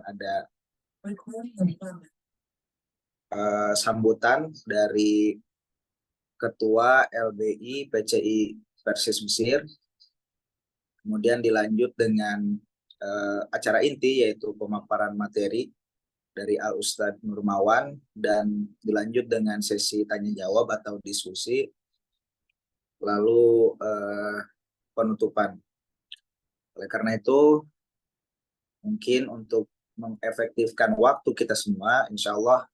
ada sambutan dari Ketua LBI PCI Persis Mesir, kemudian dilanjut dengan acara inti yaitu pemaparan materi dari Al Ustadz Nurmawan dan dilanjut dengan sesi tanya jawab atau diskusi, lalu penutupan. Oleh karena itu, mungkin untuk mengefektifkan waktu kita semua, insya Allah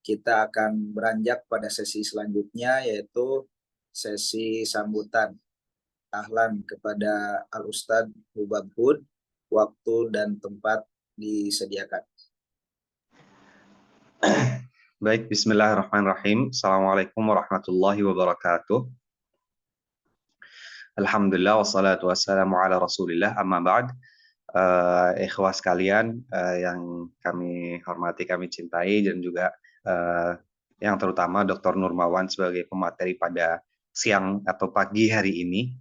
kita akan beranjak pada sesi selanjutnya, yaitu sesi sambutan ahlan kepada Al Ustadz Hubab Hud. Waktu dan tempat disediakan. Baik, bismillahirrahmanirrahim. Assalamualaikum warahmatullahi wabarakatuh. Alhamdulillah, wassalatu wassalamu ala rasulillah, amma ba'd. Ikhwah sekalian yang kami hormati, kami cintai, dan juga yang terutama Dr. Nurmawan sebagai pemateri pada siang atau pagi hari ini.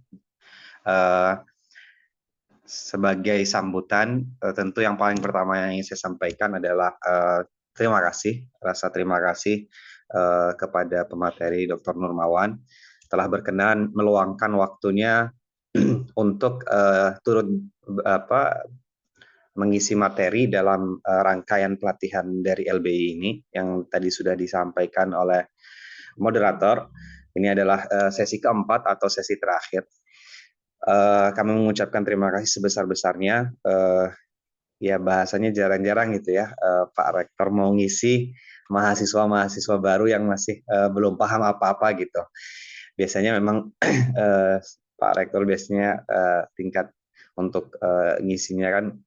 Sebagai sambutan, tentu yang paling pertama yang ingin saya sampaikan adalah terima kasih, rasa terima kasih kepada pemateri Dr. Nurmawan telah berkenan meluangkan waktunya untuk turut mengisi materi dalam rangkaian pelatihan dari LBI ini yang tadi sudah disampaikan oleh moderator. Ini adalah sesi keempat atau sesi terakhir. Kami mengucapkan terima kasih sebesar-besarnya. Ya bahasanya jarang-jarang gitu ya, Pak Rektor mau ngisi mahasiswa-mahasiswa baru yang masih belum paham apa-apa gitu. Biasanya memang Pak Rektor biasanya tingkat untuk ngisinya kan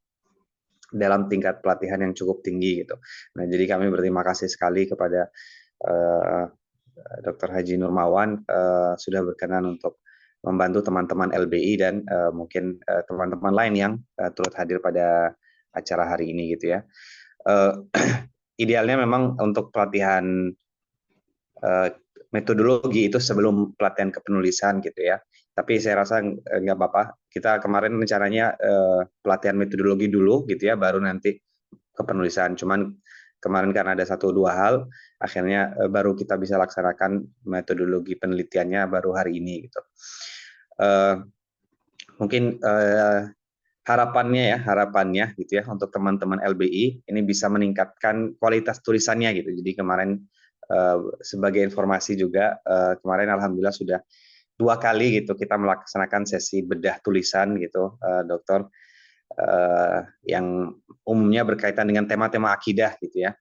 dalam tingkat pelatihan yang cukup tinggi gitu. Nah, jadi kami berterima kasih sekali kepada Dr. Haji Nurmawan sudah berkenan untuk membantu teman-teman LBI dan mungkin teman-teman lain yang turut hadir pada acara hari ini gitu ya. Idealnya memang untuk pelatihan metodologi itu sebelum pelatihan kepenulisan gitu ya. Tapi saya rasa nggak apa-apa. Kita kemarin rencananya pelatihan metodologi dulu gitu ya, baru nanti kepenulisan. Cuman kemarin karena ada 1-2 hal, akhirnya baru kita bisa laksanakan metodologi penelitiannya baru hari ini gitu. Mungkin harapannya gitu ya untuk teman-teman LBI ini bisa meningkatkan kualitas tulisannya gitu. Jadi kemarin sebagai informasi juga kemarin alhamdulillah sudah 2 kali gitu kita melaksanakan sesi bedah tulisan gitu, dokter, yang umumnya berkaitan dengan tema-tema akidah gitu ya.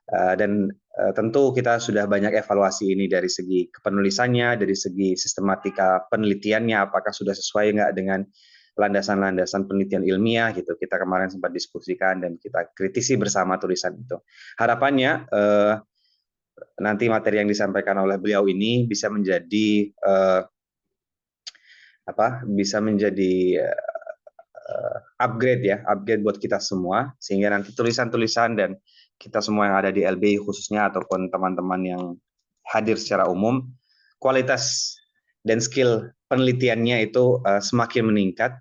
Dan tentu kita sudah banyak evaluasi ini dari segi kepenulisannya, dari segi sistematika penelitiannya, apakah sudah sesuai nggak dengan landasan-landasan penelitian ilmiah gitu. Kita kemarin sempat diskusikan dan kita kritisi bersama tulisan itu. Harapannya nanti materi yang disampaikan oleh beliau ini bisa menjadi upgrade buat kita semua, sehingga nanti tulisan-tulisan dan kita semua yang ada di LBI khususnya ataupun teman-teman yang hadir secara umum, kualitas dan skill penelitiannya itu semakin meningkat,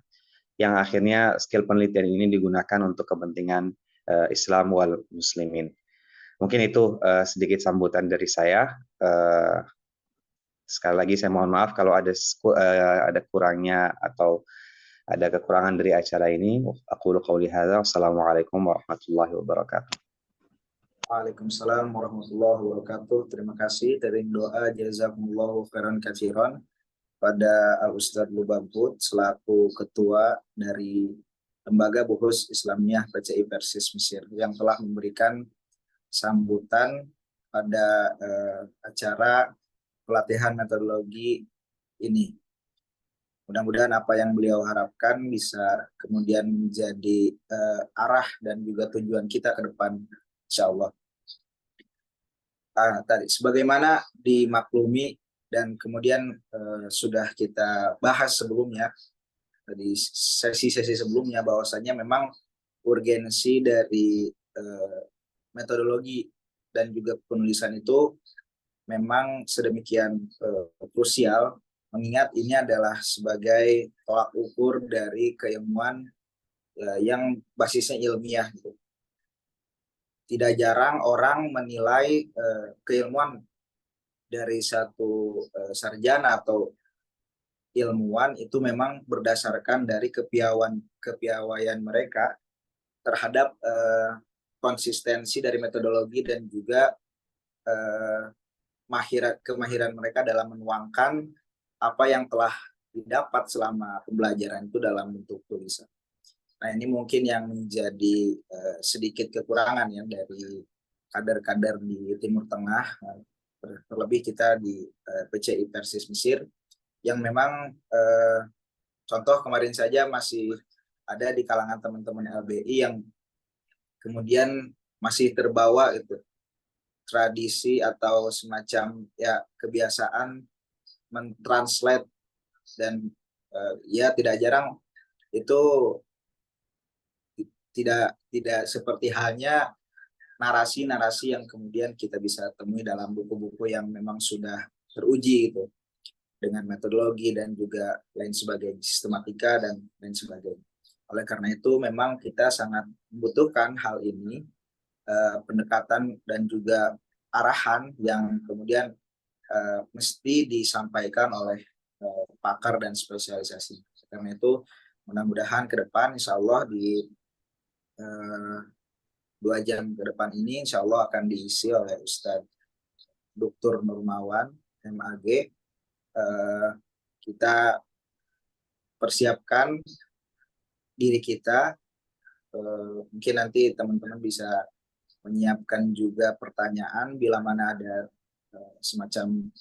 yang akhirnya skill penelitian ini digunakan untuk kepentingan Islam wal muslimin. Mungkin itu sedikit sambutan dari saya. Sekali lagi saya mohon maaf kalau ada kurangnya atau ada kekurangan dari acara ini. Aku qauli hadza. Wassalamualaikum warahmatullahi wabarakatuh. Waalaikumsalam warahmatullahi wabarakatuh. Terima kasih dari doa jazakumullahu khairan katsiran pada Al Ustadz Hubab Hud selaku ketua dari Lembaga Buhus Islamiyah PCI Persis Mesir yang telah memberikan sambutan pada acara pelatihan metodologi ini. Mudah-mudahan apa yang beliau harapkan bisa kemudian menjadi arah dan juga tujuan kita ke depan, insya Allah. Tadi sebagaimana dimaklumi dan kemudian sudah kita bahas sebelumnya di sesi-sesi sebelumnya, bahwasanya memang urgensi dari metodologi dan juga penulisan itu memang sedemikian krusial, mengingat ini adalah sebagai tolak ukur dari keilmuan yang basisnya ilmiah gitu. tidak jarang orang menilai keilmuan dari satu sarjana atau ilmuwan itu memang berdasarkan dari kepiawaian mereka terhadap konsistensi dari metodologi dan juga kemahiran mereka dalam menuangkan apa yang telah didapat selama pembelajaran itu dalam bentuk tulisan. Nah, ini mungkin yang menjadi sedikit kekurangan ya dari kader-kader di Timur Tengah, terlebih kita di PCI Persis Mesir, yang memang contoh kemarin saja masih ada di kalangan teman-teman LBI yang kemudian masih terbawa itu tradisi atau semacam ya kebiasaan mentranslate dan ya tidak jarang itu tidak seperti halnya narasi-narasi yang kemudian kita bisa temui dalam buku-buku yang memang sudah teruji gitu dengan metodologi dan juga lain sebagainya, sistematika dan lain sebagainya. Oleh karena itu memang kita sangat membutuhkan hal ini, pendekatan dan juga arahan yang kemudian mesti disampaikan oleh pakar dan spesialisasi. Karena itu mudah-mudahan ke depan insya Allah di 2 jam ke depan ini insya Allah akan diisi oleh Ustadz Dr. Nurmawan MAG. Kita persiapkan diri kita, mungkin nanti teman-teman bisa menyiapkan juga pertanyaan bila mana ada semacam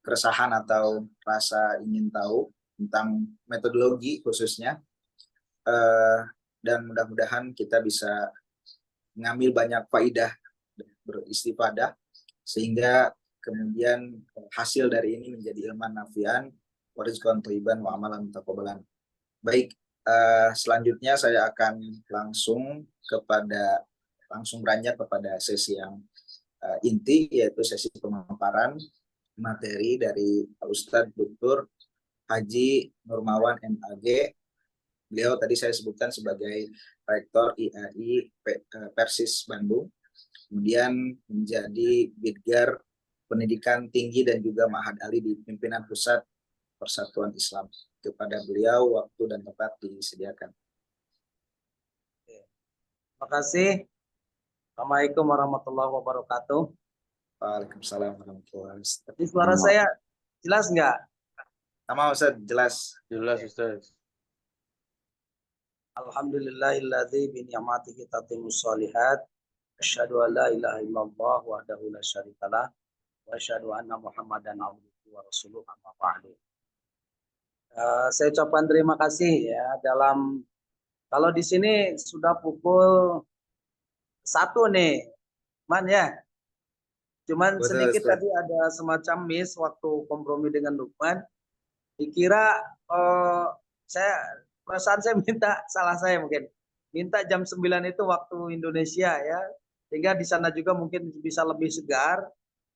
keresahan atau rasa ingin tahu tentang metodologi khususnya, dan mudah-mudahan kita bisa mengambil banyak faidah, beristifadah, sehingga kemudian hasil dari ini menjadi ilman nafian, warizqan thayyiban wa amalan mutaqabbalan. Baik, selanjutnya saya akan langsung beranjak kepada sesi yang inti, yaitu sesi pemaparan materi dari Ustadz Dr. Haji Nurmawan MAG. Beliau tadi saya sebutkan sebagai Rektor IAI Persis Bandung, kemudian menjadi Bidgar Pendidikan Tinggi dan juga Ma'had Ali di Pimpinan Pusat Persatuan Islam. Kepada beliau waktu dan tempat disediakan. Terima kasih. Assalamualaikum warahmatullahi wabarakatuh. Waalaikumsalam warahmatullahi wabarakatuh. Jadi suara saya jelas nggak? Sama Ustaz, jelas. Jelas Ustaz. Alhamdulillahilladzi bi ni'matihi tatimmus shalihat. Asyhadu an la ilaha illallah wahdahu la syarikalah wa asyhadu anna Muhammadan abduhu wa rasuluh amma ba'du. Saya ucapkan terima kasih ya kalau di sini sudah pukul 1 nih, Man ya. Cuman Betul, sedikit Ustaz. tadi ada semacam miss waktu kompromi dengan Lukman. Dikira perasaan saya salah saya mungkin. Minta jam 9 itu waktu Indonesia ya. Sehingga di sana juga mungkin bisa lebih segar.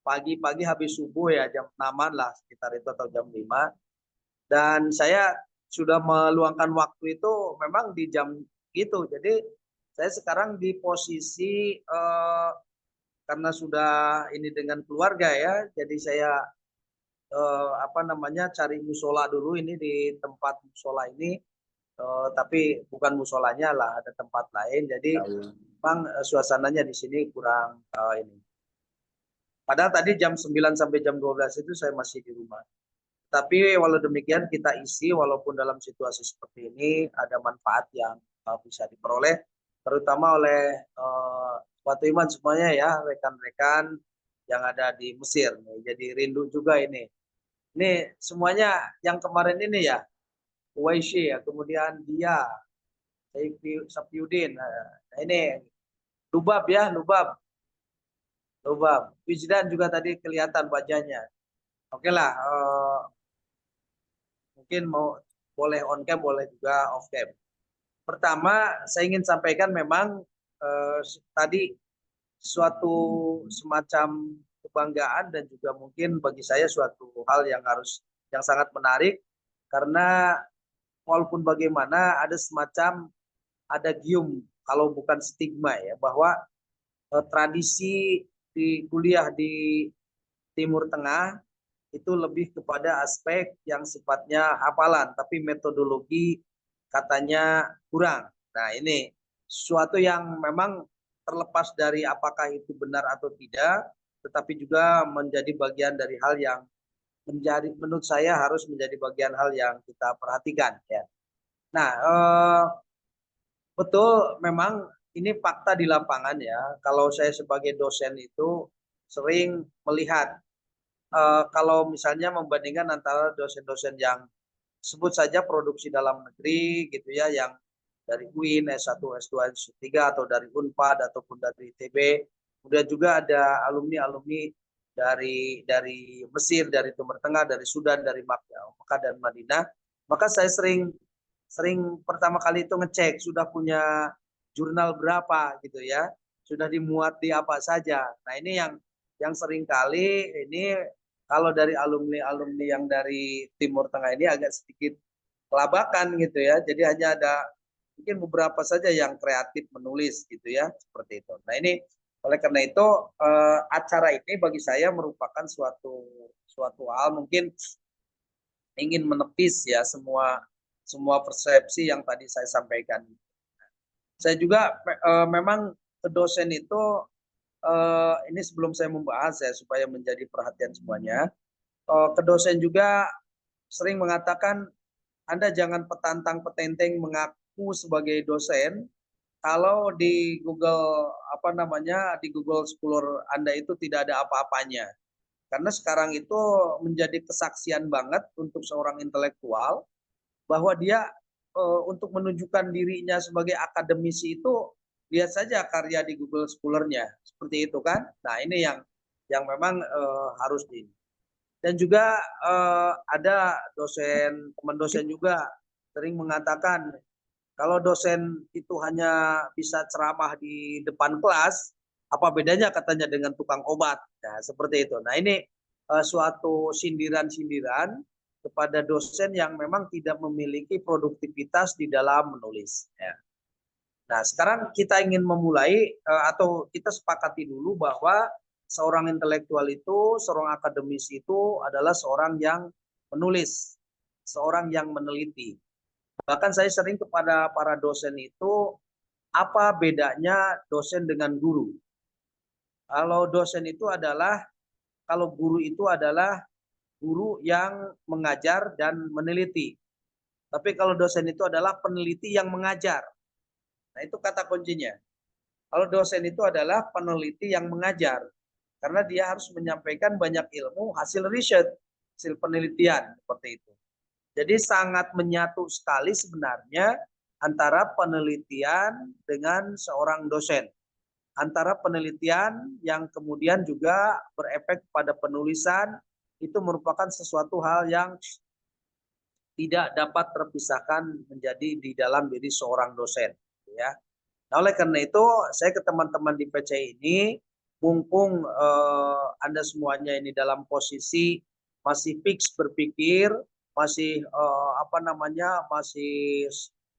Pagi-pagi habis subuh ya, jam 6-an lah sekitar itu atau jam 5. Dan saya sudah meluangkan waktu itu memang di jam gitu. Jadi saya sekarang di posisi karena sudah ini dengan keluarga ya. Jadi saya cari musola dulu ini di tempat musola ini. Tapi bukan musolanya lah, ada tempat lain. Jadi memang suasananya di sini kurang ini. Padahal tadi jam 9 sampai jam 12 itu saya masih di rumah. Tapi walau demikian kita isi walaupun dalam situasi seperti ini ada manfaat yang bisa diperoleh terutama oleh Watu Iman semuanya ya, rekan-rekan yang ada di Mesir. Jadi rindu juga ini. Ini semuanya yang kemarin ini ya, Uwaisi ya, kemudian dia, Safiuddin. Nah ini Lubab ya, Lubab. Wijdan juga tadi kelihatan wajahnya. Oke lah. Mungkin boleh on cam, boleh juga off cam. Pertama, saya ingin sampaikan memang tadi suatu semacam kebanggaan dan juga mungkin bagi saya suatu hal yang sangat menarik karena walaupun bagaimana ada gium kalau bukan stigma ya bahwa tradisi di kuliah di Timur Tengah itu lebih kepada aspek yang sifatnya hafalan, tapi metodologi katanya kurang. Nah, ini sesuatu yang memang terlepas dari apakah itu benar atau tidak, tetapi juga menjadi bagian dari hal yang menurut saya harus menjadi bagian hal yang kita perhatikan ya. Nah, betul memang ini fakta di lapangan ya. Kalau saya sebagai dosen itu sering melihat kalau misalnya membandingkan antara dosen-dosen yang sebut saja produksi dalam negeri gitu ya, yang dari UIN S1, S2, S3 atau dari Unpad ataupun dari ITB. Kemudian juga ada alumni-alumni dari Mesir, dari Timur Tengah, dari Sudan, dari Makkah dan Madinah. Maka saya sering pertama kali itu ngecek sudah punya jurnal berapa gitu ya, sudah dimuat di apa saja. Nah, ini yang sering kali ini kalau dari alumni-alumni yang dari Timur Tengah ini agak sedikit kelabakan gitu ya. Jadi hanya ada mungkin beberapa saja yang kreatif menulis gitu ya, seperti itu. Nah, ini oleh karena itu acara ini bagi saya merupakan suatu hal mungkin ingin menepis ya semua persepsi yang tadi saya sampaikan. Saya juga memang ke dosen itu ini sebelum saya membahas ya supaya menjadi perhatian semuanya. Ke dosen juga sering mengatakan Anda jangan petantang-petenteng mengaku sebagai dosen kalau di Google di Google Scholar Anda itu tidak ada apa-apanya. Karena sekarang itu menjadi kesaksian banget untuk seorang intelektual bahwa dia untuk menunjukkan dirinya sebagai akademisi itu lihat saja karya di Google Scholar-nya seperti itu kan. Nah, ini yang memang harus di. Dan juga ada teman dosen juga sering mengatakan kalau dosen itu hanya bisa ceramah di depan kelas, apa bedanya katanya dengan tukang obat. Nah, seperti itu. Nah, ini suatu sindiran-sindiran kepada dosen yang memang tidak memiliki produktivitas di dalam menulis. Ya. Nah, sekarang kita ingin memulai atau kita sepakati dulu bahwa seorang intelektual itu, seorang akademisi itu adalah seorang yang menulis, seorang yang meneliti. Bahkan saya sering kepada para dosen itu, apa bedanya dosen dengan guru? Kalau dosen itu adalah, kalau guru itu adalah guru yang mengajar dan meneliti. Tapi kalau dosen itu adalah peneliti yang mengajar. Nah, itu kata kuncinya. Kalau dosen itu adalah peneliti yang mengajar. Karena dia harus menyampaikan banyak ilmu hasil riset, hasil penelitian, seperti itu. Jadi sangat menyatu sekali sebenarnya antara penelitian dengan seorang dosen. Antara penelitian yang kemudian juga berefek pada penulisan, itu merupakan sesuatu hal yang tidak dapat terpisahkan menjadi di dalam diri seorang dosen. Ya. Nah, oleh karena itu, saya ke teman-teman di PC ini, mumpung Anda semuanya ini dalam posisi masih fix berpikir, masih masih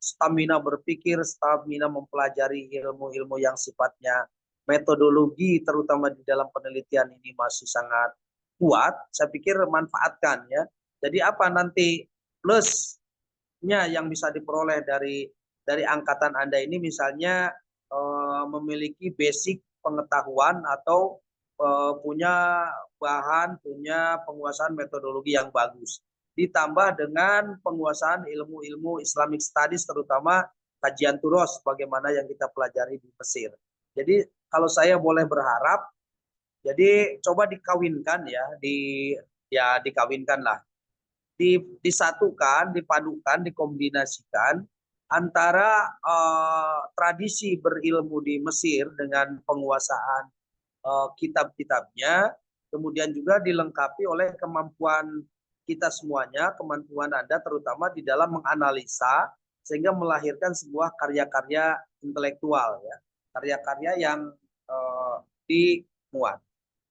stamina berpikir, stamina mempelajari ilmu-ilmu yang sifatnya metodologi, terutama di dalam penelitian ini masih sangat kuat. Saya pikir manfaatkan ya. Jadi apa nanti plusnya yang bisa diperoleh dari angkatan Anda ini, misalnya memiliki basic pengetahuan atau punya bahan, punya penguasaan metodologi yang bagus. Ditambah dengan penguasaan ilmu-ilmu Islamic Studies, terutama kajian turos, bagaimana yang kita pelajari di Mesir. Jadi kalau saya boleh berharap, jadi coba dikawinkan ya, dikawinkan lah. Disatukan, dipadukan, dikombinasikan antara tradisi berilmu di Mesir dengan penguasaan kitab-kitabnya, kemudian juga dilengkapi oleh kemampuan kita semuanya, kemampuan Anda terutama di dalam menganalisa sehingga melahirkan sebuah karya-karya intelektual ya, karya-karya yang dimuat.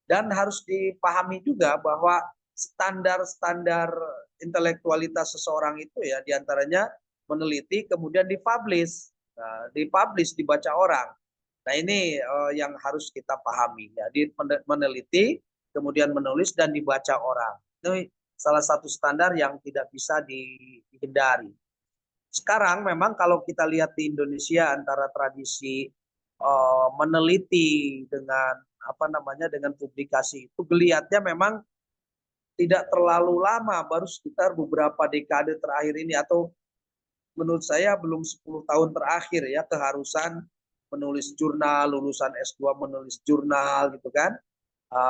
Dan harus dipahami juga bahwa standar-standar intelektualitas seseorang itu ya diantaranya meneliti kemudian dipublish, dibaca orang. Nah ini yang harus kita pahami. Jadi meneliti, kemudian menulis dan dibaca orang. Ini salah satu standar yang tidak bisa dihindari. Sekarang memang kalau kita lihat di Indonesia antara tradisi meneliti dengan apa namanya dengan publikasi itu geliatnya memang tidak terlalu lama, baru sekitar beberapa dekade terakhir ini, atau menurut saya belum 10 tahun terakhir ya, keharusan menulis jurnal, lulusan S2 menulis jurnal gitu kan.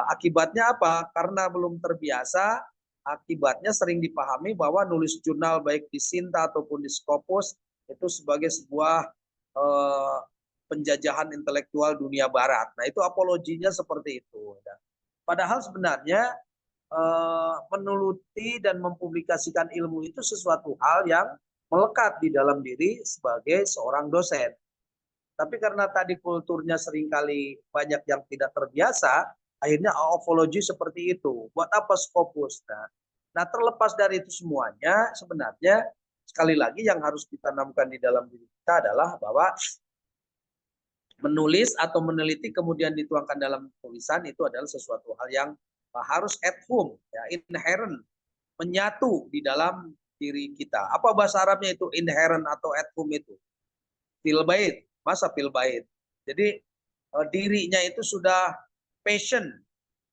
Akibatnya apa? Karena belum terbiasa, akibatnya sering dipahami bahwa nulis jurnal baik di Sinta ataupun di Scopus itu sebagai sebuah penjajahan intelektual dunia barat. Nah itu apologinya seperti itu. Padahal sebenarnya meneliti dan mempublikasikan ilmu itu sesuatu hal yang melekat di dalam diri sebagai seorang dosen. Tapi karena tadi kulturnya seringkali banyak yang tidak terbiasa, akhirnya apologi seperti itu. Buat apa Scopus? Nah, terlepas dari itu semuanya, sebenarnya sekali lagi yang harus ditanamkan di dalam diri kita adalah bahwa menulis atau meneliti kemudian dituangkan dalam tulisan itu adalah sesuatu hal yang harus at home, ya, inherent, menyatu di dalam diri kita. Apa bahasa Arabnya itu inherent atau at home itu? Fil bait. Masa fil bait? Jadi dirinya itu sudah passion.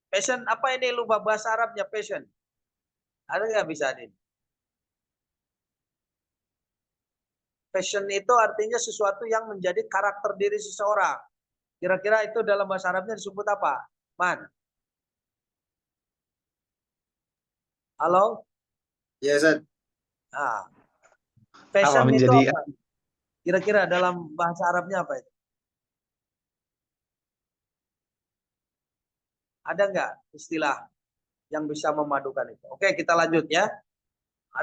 Passion apa ini, lupa bahasa Arabnya passion? Ada nggak bisa nih? Passion itu artinya sesuatu yang menjadi karakter diri seseorang. Kira-kira itu dalam bahasa Arabnya disebut apa? Man? Halo? Ya, Ustaz. Nah, passion itu menjadi apa? Kira-kira dalam bahasa Arabnya apa itu? Ada nggak istilah yang bisa memadukan itu? Oke, kita lanjut ya.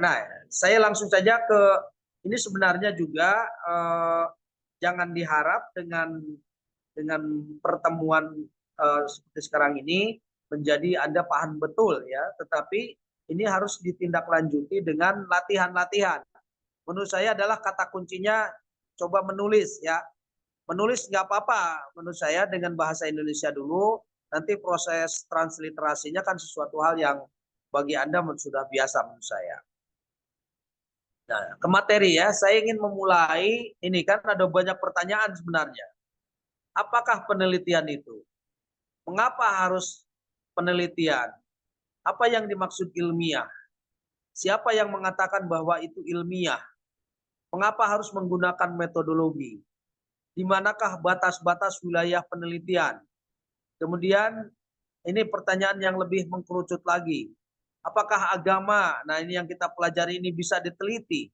Nah, saya langsung saja ke ini. Sebenarnya juga jangan diharap dengan pertemuan seperti sekarang ini menjadi Anda paham betul ya, tetapi ini harus ditindaklanjuti dengan latihan-latihan. Menurut saya adalah kata kuncinya coba menulis ya. Menulis nggak apa-apa menurut saya dengan bahasa Indonesia dulu, nanti proses transliterasinya kan sesuatu hal yang bagi Anda sudah biasa menurut saya. Nah, ke materi ya, saya ingin memulai ini kan ada banyak pertanyaan sebenarnya. Apakah penelitian itu? Mengapa harus penelitian? Apa yang dimaksud ilmiah? Siapa yang mengatakan bahwa itu ilmiah? Mengapa harus menggunakan metodologi? Di manakah batas-batas wilayah penelitian? Kemudian ini pertanyaan yang lebih mengkerucut lagi. Apakah agama, nah ini yang kita pelajari ini bisa diteliti?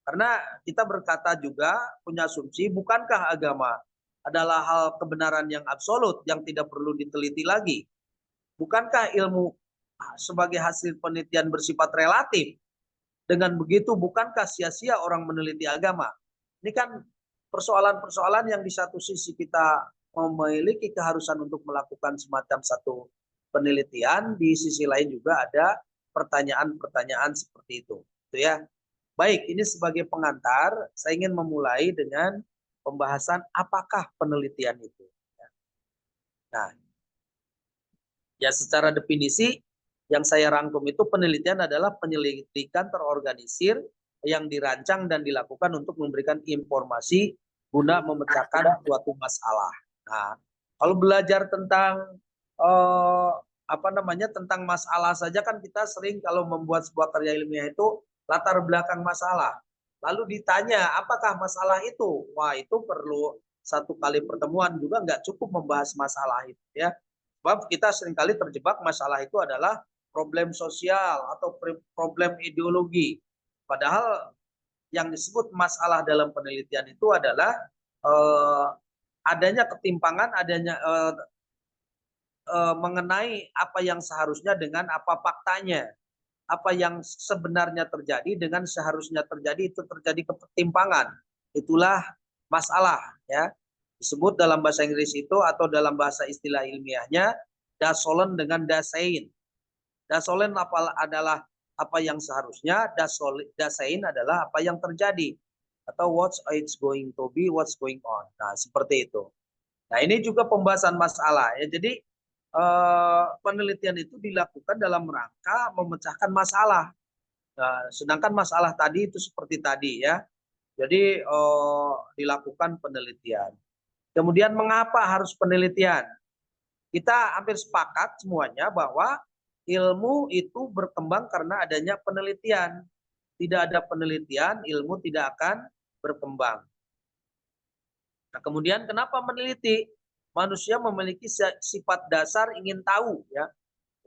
Karena kita berkata juga punya asumsi, bukankah agama adalah hal kebenaran yang absolut yang tidak perlu diteliti lagi? Bukankah ilmu sebagai hasil penelitian bersifat relatif? Dengan begitu, bukankah sia-sia orang meneliti agama? Ini kan persoalan-persoalan yang di satu sisi kita memiliki keharusan untuk melakukan semacam satu penelitian, di sisi lain juga ada pertanyaan-pertanyaan seperti itu. Itu ya. Baik, ini sebagai pengantar, saya ingin memulai dengan pembahasan apakah penelitian itu. Nah, ya secara definisi yang saya rangkum itu penelitian adalah penyelidikan terorganisir yang dirancang dan dilakukan untuk memberikan informasi guna memecahkan suatu masalah. Nah, kalau belajar tentang tentang masalah saja kan kita sering kalau membuat sebuah karya ilmiah itu latar belakang masalah. Lalu ditanya apakah masalah itu? Wah, itu perlu satu kali pertemuan juga nggak cukup membahas masalah itu ya. Sebab kita seringkali terjebak masalah itu adalah problem sosial atau problem ideologi. Padahal yang disebut masalah dalam penelitian itu adalah adanya ketimpangan, adanya mengenai apa yang seharusnya dengan apa faktanya. Apa yang sebenarnya terjadi dengan seharusnya terjadi, itu terjadi ketimpangan. Itulah masalah ya. Disebut dalam bahasa Inggris itu atau dalam bahasa istilah ilmiahnya dasolen dengan dasein. Dasolen adalah apa yang seharusnya, dasein adalah apa yang terjadi atau what's going to be, what's going on. Nah, seperti itu. Nah, ini juga pembahasan masalah ya. Jadi penelitian itu dilakukan dalam rangka memecahkan masalah. Nah, sedangkan masalah tadi itu seperti tadi ya. Jadi dilakukan penelitian. Kemudian mengapa harus penelitian? Kita hampir sepakat semuanya bahwa ilmu itu berkembang karena adanya penelitian. Tidak ada penelitian, ilmu tidak akan berkembang. Nah, kemudian kenapa meneliti? Manusia memiliki sifat dasar ingin tahu ya.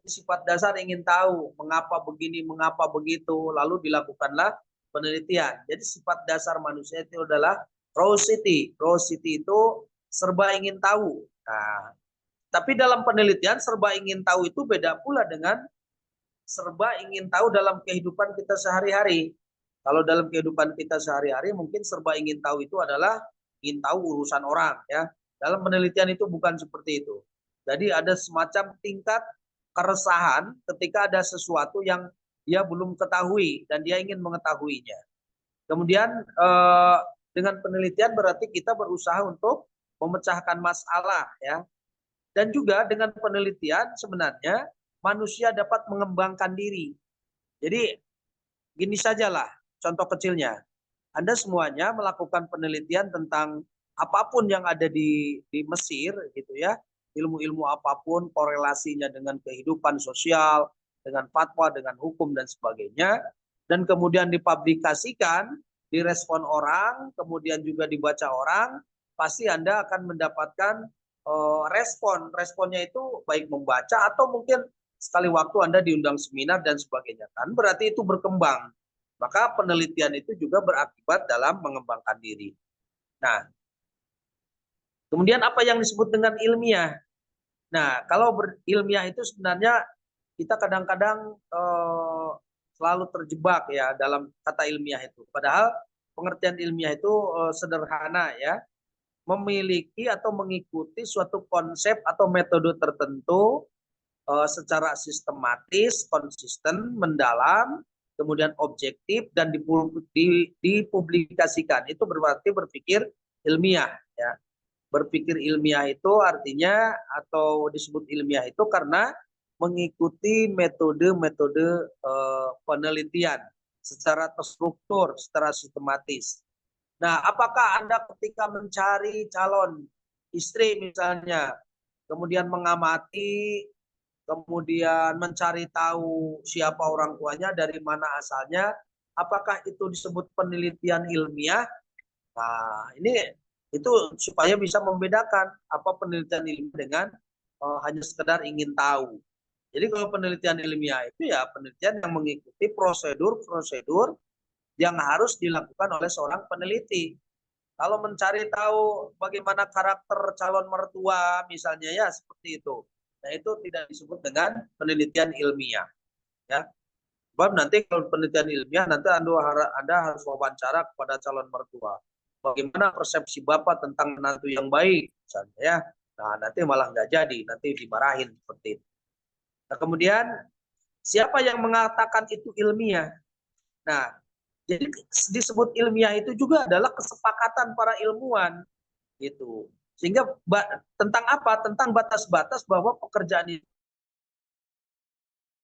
Sifat dasar ingin tahu mengapa begini, mengapa begitu, lalu dilakukanlah penelitian. Jadi sifat dasar manusia itu adalah curiosity. Curiosity itu serba ingin tahu. Nah, tapi dalam penelitian serba ingin tahu itu beda pula dengan serba ingin tahu dalam kehidupan kita sehari-hari. Kalau dalam kehidupan kita sehari-hari mungkin serba ingin tahu itu adalah ingin tahu urusan orang ya. Dalam penelitian itu bukan seperti itu. Jadi ada semacam tingkat keresahan ketika ada sesuatu yang dia belum ketahui dan dia ingin mengetahuinya. Kemudian dengan penelitian berarti kita berusaha untuk memecahkan masalah ya. Dan juga dengan penelitian sebenarnya manusia dapat mengembangkan diri. Jadi gini sajalah contoh kecilnya. Anda semuanya melakukan penelitian tentang apapun yang ada di Mesir gitu ya. Ilmu-ilmu apapun korelasinya dengan kehidupan sosial, dengan fatwa, dengan hukum dan sebagainya. Dan kemudian dipublikasikan, direspon orang, kemudian juga dibaca orang, pasti Anda akan mendapatkan respon. Responnya itu baik membaca atau mungkin sekali waktu Anda diundang seminar dan sebagainya. Kan berarti itu berkembang. Maka penelitian itu juga berakibat dalam mengembangkan diri. Nah, kemudian apa yang disebut dengan ilmiah? Nah, kalau berilmiah itu sebenarnya kita kadang-kadang selalu terjebak ya dalam kata ilmiah itu. Padahal pengertian ilmiah itu sederhana ya. Memiliki atau mengikuti suatu konsep atau metode tertentu secara sistematis, konsisten, mendalam, kemudian objektif dan dipublikasikan. Itu berarti berpikir ilmiah ya. Berpikir ilmiah itu artinya atau disebut ilmiah itu karena mengikuti metode-metode penelitian secara terstruktur, secara sistematis. Nah, apakah Anda ketika mencari calon istri misalnya, kemudian mengamati, kemudian mencari tahu siapa orang tuanya, dari mana asalnya, apakah itu disebut penelitian ilmiah? Nah, ini itu supaya bisa membedakan apa penelitian ilmiah dengan hanya sekedar ingin tahu. Jadi kalau penelitian ilmiah itu ya penelitian yang mengikuti prosedur-prosedur yang harus dilakukan oleh seorang peneliti. Kalau mencari tahu bagaimana karakter calon mertua misalnya ya seperti itu. Nah, itu tidak disebut dengan penelitian ilmiah ya. Sebab nanti kalau penelitian ilmiah nanti Anda harus wawancara kepada calon mertua. Bagaimana persepsi Bapak tentang menantu yang baik misalnya ya. Nah, nanti malah nggak jadi, nanti dimarahin seperti itu. Nah, kemudian siapa yang mengatakan itu ilmiah? Nah, jadi disebut ilmiah itu juga adalah kesepakatan para ilmuwan gitu. Sehingga tentang apa? Tentang batas-batas bahwa pekerjaan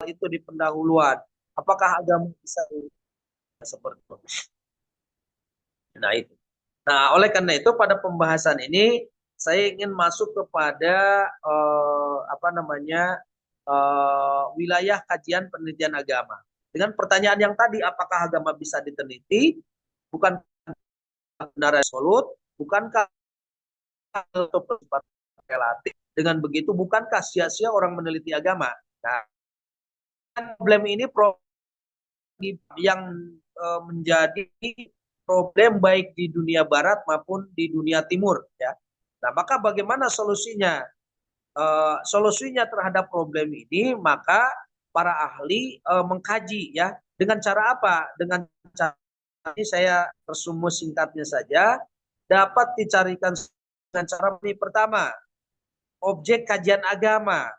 itu di pendahuluan. Apakah agama bisa seperti itu? Nah, itu. Nah, oleh karena itu pada pembahasan ini saya ingin masuk kepada wilayah kajian penelitian agama. Dengan pertanyaan yang tadi, apakah agama bisa diteliti? Bukan benar absolut, bukankah relatif? Dengan begitu, bukankah sia-sia orang meneliti agama? Nah, problem ini yang menjadi problem baik di dunia barat maupun di dunia timur ya. Nah, maka bagaimana solusinya? Solusinya terhadap problem ini maka para ahli mengkaji ya. Dengan cara apa? Dengan cara ini saya persumus singkatnya saja, dapat dicarikan dengan cara ini. Pertama, objek kajian agama,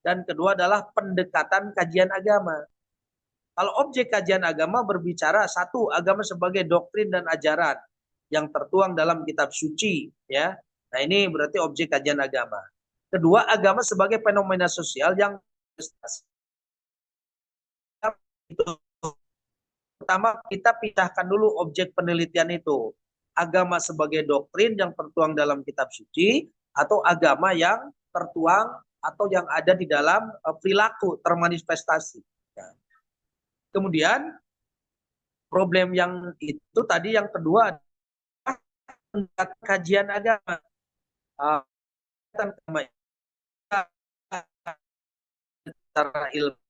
dan kedua adalah pendekatan kajian agama. Kalau objek kajian agama berbicara satu, agama sebagai doktrin dan ajaran yang tertuang dalam kitab suci ya. Nah, ini berarti objek kajian agama. Kedua, agama sebagai fenomena sosial yang itu. Pertama, kita pisahkan dulu objek penelitian itu. Agama sebagai doktrin yang tertuang dalam kitab suci, atau agama yang tertuang atau yang ada di dalam perilaku termanifestasi. Ya. Kemudian problem yang itu tadi yang kedua adalah kajian agama. Secara ilmu,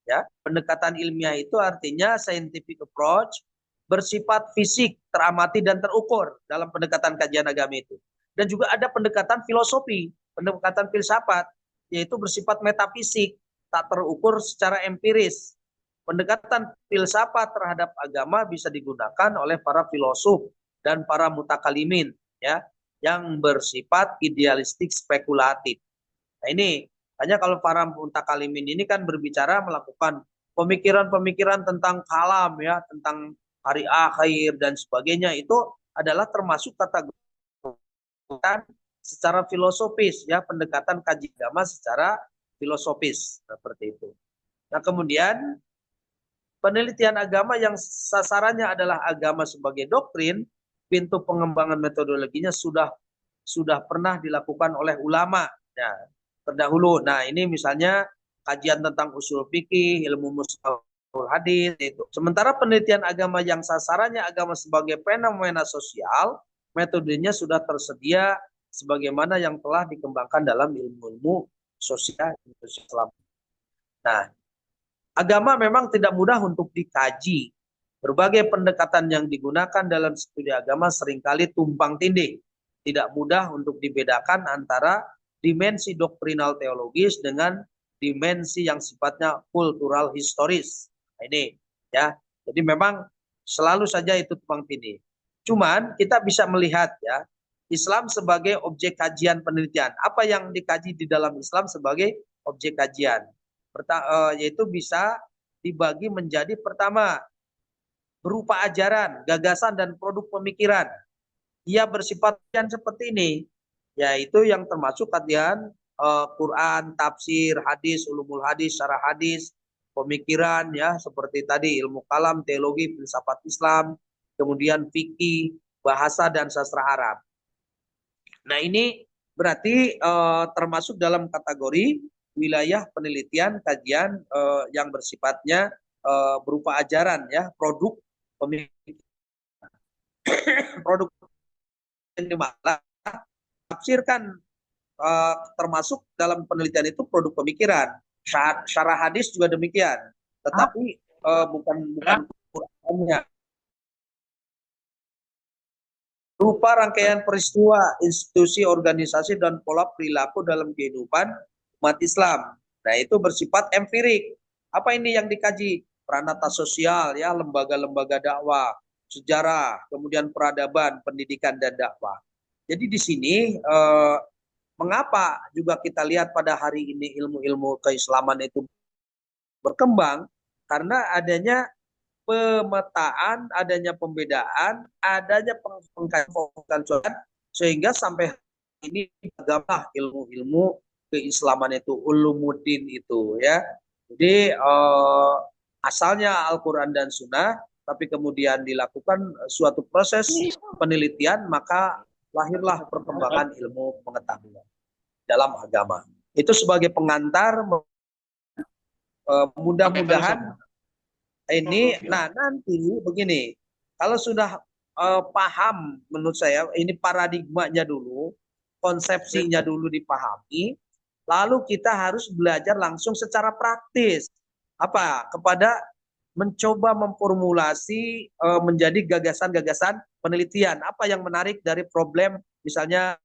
ya, pendekatan ilmiah itu artinya scientific approach, bersifat fisik, teramati dan terukur dalam pendekatan kajian agama itu. Dan juga ada pendekatan filosofi, pendekatan filsafat, yaitu bersifat metafisik, tak terukur secara empiris. Pendekatan filsafat terhadap agama bisa digunakan oleh para filosof dan para mutakalimin, ya, yang bersifat idealistik spekulatif. Nah, ini hanya kalau para mutakalimin ini kan berbicara melakukan pemikiran-pemikiran tentang kalam, ya, tentang hari akhir dan sebagainya, itu adalah termasuk kategori secara filosofis, ya, pendekatan kaji agama secara filosofis seperti itu. Nah, kemudian penelitian agama yang sasarannya adalah agama sebagai doktrin, pintu pengembangan metodologinya sudah pernah dilakukan oleh ulama, ya, terdahulu. Nah, ini misalnya kajian tentang usul fikih, ilmu mustalahul hadis itu. Sementara penelitian agama yang sasarannya agama sebagai fenomena sosial, metodenya sudah tersedia sebagaimana yang telah dikembangkan dalam ilmu-ilmu sosial Islam. Nah, agama memang tidak mudah untuk dikaji. Berbagai pendekatan yang digunakan dalam studi agama seringkali tumpang tindih. Tidak mudah untuk dibedakan antara dimensi doktrinal teologis dengan dimensi yang sifatnya kultural historis. Nah, ini, ya. Jadi memang selalu saja itu tumpang tindih. Cuman kita bisa melihat, ya, Islam sebagai objek kajian penelitian. Apa yang dikaji di dalam Islam sebagai objek kajian? Yaitu bisa dibagi menjadi pertama berupa ajaran, gagasan dan produk pemikiran. Ia bersifat yang seperti ini, yaitu yang termasuk kajian Quran, tafsir, hadis, ulumul hadis, syarah hadis, pemikiran, ya, seperti tadi ilmu kalam, teologi, filsafat Islam, kemudian fikih, bahasa dan sastra Arab. Nah, ini berarti termasuk dalam kategori wilayah penelitian kajian yang bersifatnya berupa ajaran, ya, produk pemikiran. Produk yang dimana tafsirkan termasuk dalam penelitian itu produk pemikiran. Syarah hadis juga demikian, tetapi bukan Qurannya. Berupa rangkaian peristiwa, institusi, organisasi, dan pola perilaku dalam kehidupan umat Islam. Nah, itu bersifat empirik. Apa ini yang dikaji? Peranata sosial, ya, lembaga-lembaga dakwah, sejarah, kemudian peradaban, pendidikan, dan dakwah. Jadi di sini mengapa juga kita lihat pada hari ini ilmu-ilmu keislaman itu berkembang? Karena adanya pemetaan, adanya pembedaan, adanya pengkajian, sehingga sampai ini agama ilmu-ilmu keislaman itu ulumuddin itu, ya. Jadi asalnya Al-Quran dan Sunnah, tapi kemudian dilakukan suatu proses penelitian, maka lahirlah perkembangan ilmu pengetahuan dalam agama. Itu sebagai pengantar, mudah-mudahan ini. Nah, nanti begini, kalau sudah paham, menurut saya ini paradigmanya dulu, konsepsinya dulu dipahami, lalu kita harus belajar langsung secara praktis apa kepada mencoba memformulasi menjadi gagasan-gagasan penelitian, apa yang menarik dari problem misalnya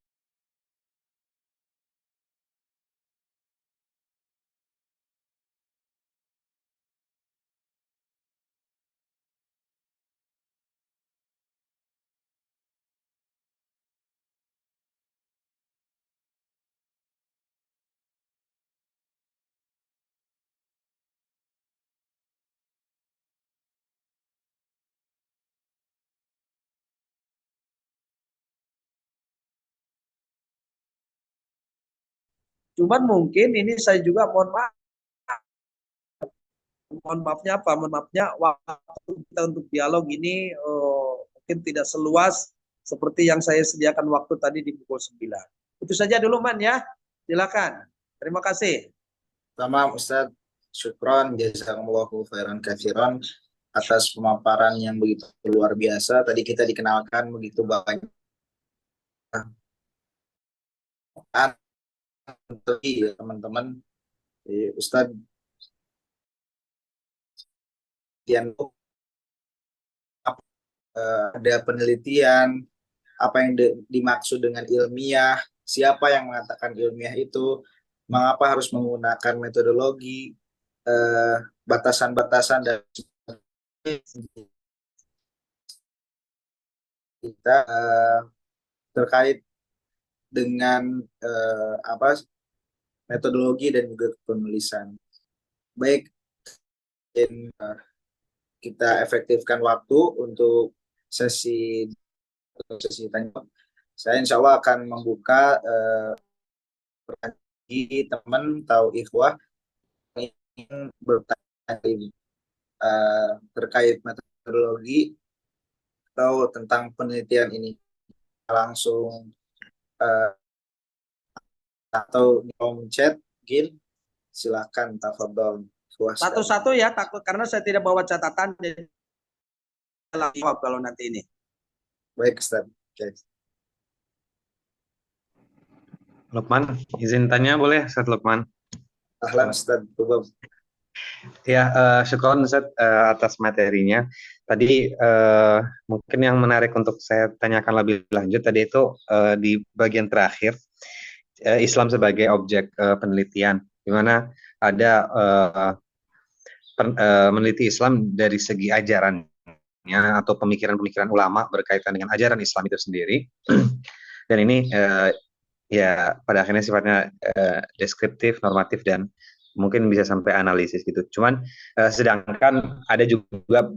Cuman mungkin ini saya juga mohon maafnya waktu kita untuk dialog ini mungkin tidak seluas seperti yang saya sediakan waktu tadi di pukul 9. Itu saja dulu Man ya. Silakan. Terima kasih. Sama Ustadz, syukron, jazakumullahu khairan katsiran atas pemaparan yang begitu luar biasa. Tadi kita dikenalkan begitu banyak teman-teman. Ustadz Tian, ada penelitian, apa yang dimaksud dengan ilmiah, siapa yang mengatakan ilmiah itu, mengapa harus menggunakan metodologi, batasan-batasan dan kita terkait dengan apa metodologi dan juga penulisan. Baik, kita efektifkan waktu untuk sesi tanya. Saya insya Allah akan membuka pertanyaan teman atau ikhwah yang ingin bertanya terkait metodologi atau tentang penelitian ini, langsung atau kolom chat. Gil, silakan tafadhol. Satu-satu ya, takut karena saya tidak bawa catatan, jadi jawab kalau nanti ini. Baik Ustaz. Okay. Lukman, izin tanya boleh Ustaz Lukman? Ahlan Ustaz. Ya, syukur Ustaz atas materinya. Tadi mungkin yang menarik untuk saya tanyakan lebih lanjut tadi itu di bagian terakhir, Islam sebagai objek penelitian, di mana ada meneliti Islam dari segi ajarannya atau pemikiran-pemikiran ulama berkaitan dengan ajaran Islam itu sendiri. Dan ini ya pada akhirnya sifatnya deskriptif, normatif, dan mungkin bisa sampai analisis gitu. Cuman sedangkan ada juga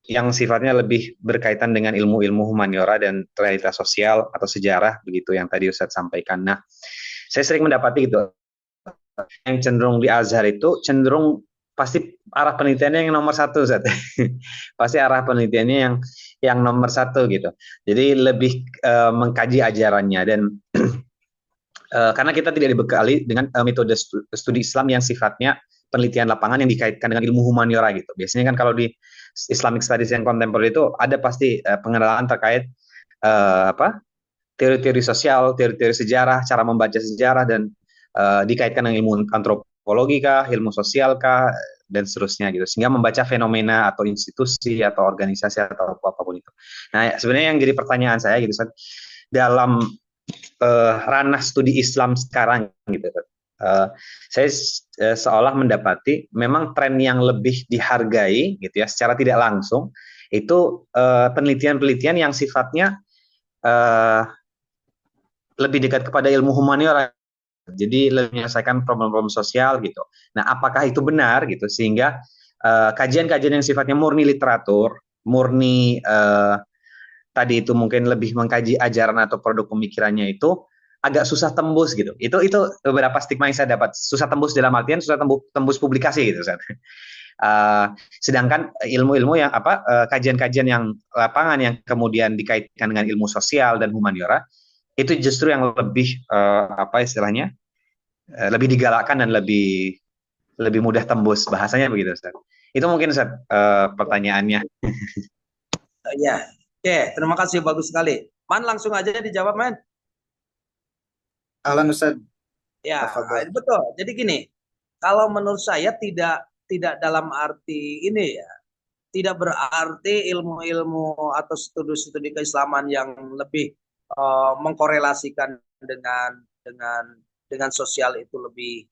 yang sifatnya lebih berkaitan dengan ilmu-ilmu humaniora dan realitas sosial atau sejarah begitu yang tadi Ustadz sampaikan. Nah, saya sering mendapati gitu, yang cenderung di Azhar itu cenderung pasti arah penelitiannya yang nomor satu, Ustadz. Pasti arah penelitiannya yang nomor satu gitu. Jadi lebih mengkaji ajarannya dan karena kita tidak dibekali dengan metode studi Islam yang sifatnya penelitian lapangan yang dikaitkan dengan ilmu humaniora gitu. Biasanya kan kalau di Islamic Studies yang kontemporer itu ada pasti pengenalan terkait teori-teori sosial, teori-teori sejarah, cara membaca sejarah, dan dikaitkan dengan ilmu antropologi kah, ilmu sosial kah, dan seterusnya gitu. Sehingga membaca fenomena atau institusi atau organisasi atau apapun itu. Nah, sebenarnya yang jadi pertanyaan saya gitu, dalam ranah studi Islam sekarang gitu, saya seolah mendapati memang tren yang lebih dihargai gitu ya secara tidak langsung itu penelitian-penelitian yang sifatnya lebih dekat kepada ilmu humaniora, jadi lebih menyelesaikan problem-problem sosial gitu. Nah, apakah itu benar gitu sehingga kajian-kajian yang sifatnya murni literatur, murni tadi itu mungkin lebih mengkaji ajaran atau produk pemikirannya itu agak susah tembus gitu. Itu beberapa stigma yang saya dapat. Susah tembus dalam artian susah tembus publikasi gitu. Sedangkan ilmu-ilmu yang kajian-kajian yang lapangan yang kemudian dikaitkan dengan ilmu sosial dan humaniora itu justru yang lebih istilahnya lebih digalakkan dan lebih mudah tembus, bahasanya begitu, Ustaz. Itu mungkin Ustaz pertanyaannya. Ya, oke, terima kasih, bagus sekali. Man, langsung aja dijawab, Man. Ahlan Ustaz. Ya, betul. Jadi gini, kalau menurut saya tidak dalam arti ini ya, tidak berarti ilmu-ilmu atau studi-studi keislaman yang lebih mengkorelasikan dengan sosial itu lebih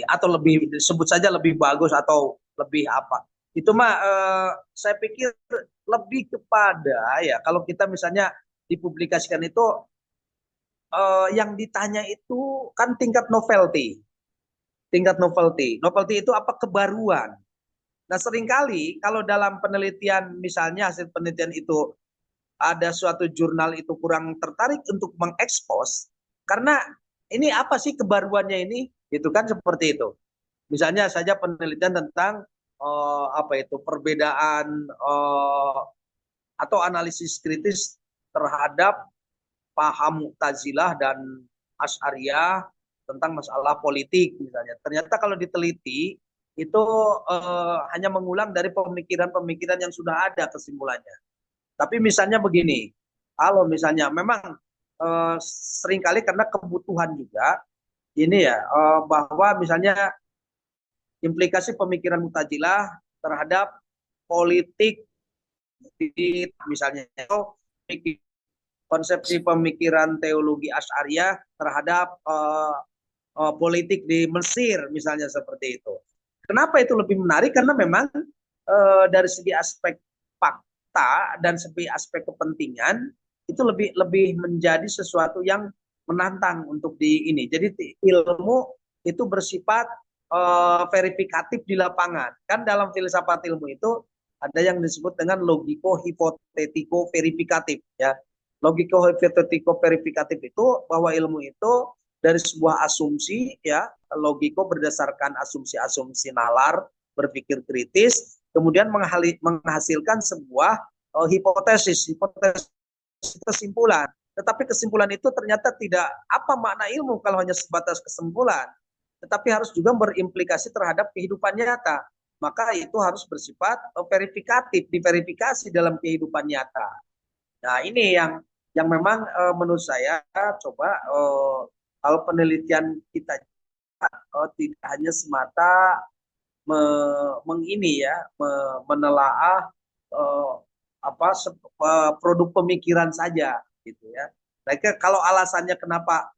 atau lebih disebut saja lebih bagus atau lebih apa. Itu mah saya pikir lebih kepada ya kalau kita misalnya dipublikasikan itu yang ditanya itu kan tingkat novelty. Tingkat novelty. Novelty itu apa? Kebaruan. Nah, seringkali kalau dalam penelitian, misalnya hasil penelitian itu ada suatu jurnal itu kurang tertarik untuk mengekspos, karena ini apa sih kebaruannya ini? Gitu kan seperti itu. Misalnya saja penelitian tentang apa itu perbedaan atau analisis kritis terhadap paham Mu'tazilah dan Asy'ariyah tentang masalah politik misalnya. Ternyata kalau diteliti itu hanya mengulang dari pemikiran-pemikiran yang sudah ada kesimpulannya. Tapi misalnya begini, kalau misalnya memang seringkali karena kebutuhan juga ini ya bahwa misalnya implikasi pemikiran Mu'tazilah terhadap politik di misalnya konsepsi pemikiran teologi Asy'ariyah terhadap politik di Mesir misalnya seperti itu. Kenapa itu lebih menarik? Karena memang dari segi aspek fakta dan segi aspek kepentingan itu lebih menjadi sesuatu yang menantang untuk di ini. Jadi ilmu itu bersifat verifikatif di lapangan. Kan dalam filsafat ilmu itu ada yang disebut dengan logiko hipotetiko verifikatif ya. Logiko hipotetiko verifikatif itu bahwa ilmu itu dari sebuah asumsi ya, logiko berdasarkan asumsi-asumsi nalar, berpikir kritis, kemudian menghasilkan sebuah hipotesis kesimpulan. Tetapi kesimpulan itu ternyata tidak apa makna ilmu kalau hanya sebatas kesimpulan, tetapi harus juga berimplikasi terhadap kehidupan nyata. Maka itu harus bersifat verifikatif, diverifikasi dalam kehidupan nyata. Nah, ini yang memang menurut saya coba kalau penelitian kita tidak hanya semata mengini ya, menelaah apa produk pemikiran saja gitu ya. Mereka kalau alasannya kenapa,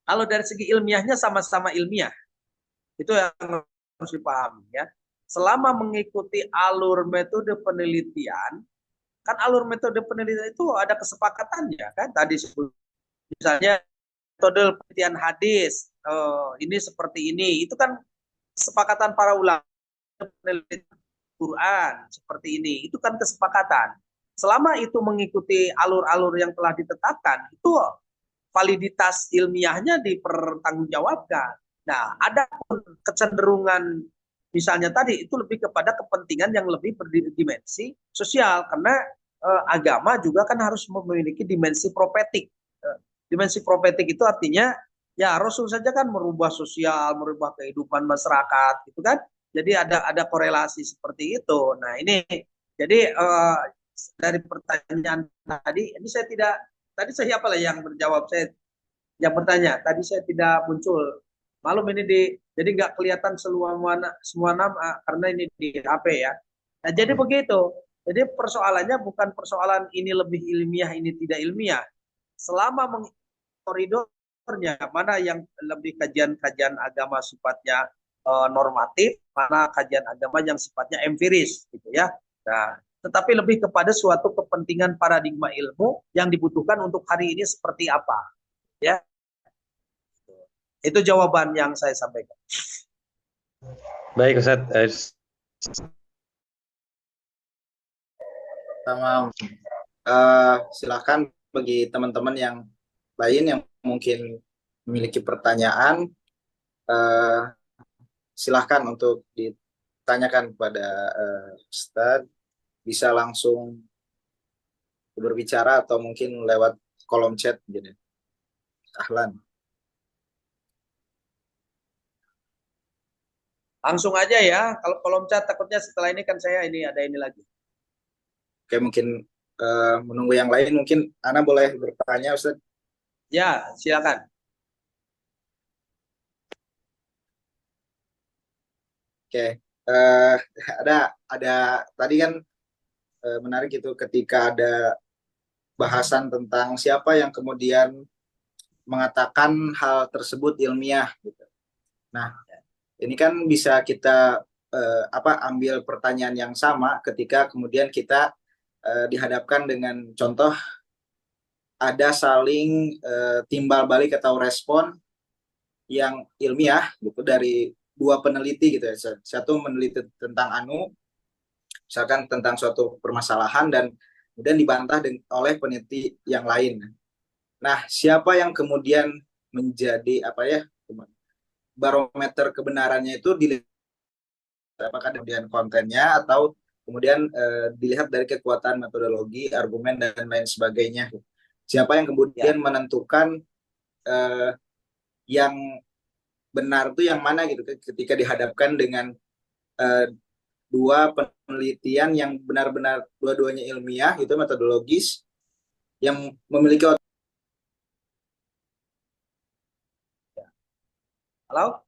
kalau dari segi ilmiahnya sama-sama ilmiah, itu yang harus dipahami ya. Selama mengikuti alur metode penelitian, kan alur metode penelitian itu ada kesepakatannya kan. Tadi misalnya metode penelitian hadis, ini seperti ini, itu kan kesepakatan para ulama. Penelitian Quran seperti ini, itu kan kesepakatan. Selama itu mengikuti alur-alur yang telah ditetapkan, itu validitas ilmiahnya dipertanggungjawabkan. Nah, ada kecenderungan misalnya tadi itu lebih kepada kepentingan yang lebih berdimensi sosial, karena agama juga kan harus memiliki dimensi profetik. Dimensi profetik itu artinya ya Rasul saja kan merubah sosial, merubah kehidupan masyarakat, gitu kan? Jadi ada korelasi seperti itu. Nah ini jadi dari pertanyaan tadi, ini saya tidak, tadi saya siapa lah yang berjawab, saya yang bertanya, tadi saya tidak muncul. Malum ini jadi nggak kelihatan semua nama karena ini di HP ya. Nah jadi begitu. Jadi persoalannya bukan persoalan ini lebih ilmiah, ini tidak ilmiah. Selama koridornya, mana yang lebih kajian-kajian agama sifatnya normatif, mana kajian agama yang sifatnya empiris gitu ya. Nah, tetapi lebih kepada suatu kepentingan paradigma ilmu yang dibutuhkan untuk hari ini seperti apa ya. Itu jawaban yang saya sampaikan. Baik Ustaz. Sama silakan bagi teman-teman yang lain yang mungkin memiliki pertanyaan, silahkan untuk ditanyakan kepada Ustadz, bisa langsung berbicara atau mungkin lewat kolom chat gitu. Ahlan. Langsung aja ya, kalau kolom chat takutnya setelah ini kan saya ini ada ini lagi. Oke, mungkin menunggu yang lain, mungkin Ana boleh bertanya Ustadz. Ya, silakan. Oke, ada tadi kan menarik itu ketika ada bahasan tentang siapa yang kemudian mengatakan hal tersebut ilmiah gitu. Nah, ini kan bisa kita ambil pertanyaan yang sama ketika kemudian kita dihadapkan dengan contoh ada saling timbal balik atau respon yang ilmiah gitu dari dua peneliti gitu ya. Satu meneliti tentang misalkan tentang suatu permasalahan dan kemudian dibantah oleh peneliti yang lain. Nah, siapa yang kemudian menjadi apa ya, barometer kebenarannya itu dilihat apakah kemudian kontennya atau kemudian dilihat dari kekuatan metodologi, argumen dan lain sebagainya. Siapa yang kemudian menentukan yang benar itu yang mana gitu ketika dihadapkan dengan dua penelitian yang benar-benar dua-duanya ilmiah itu metodologis yang memiliki. Halo?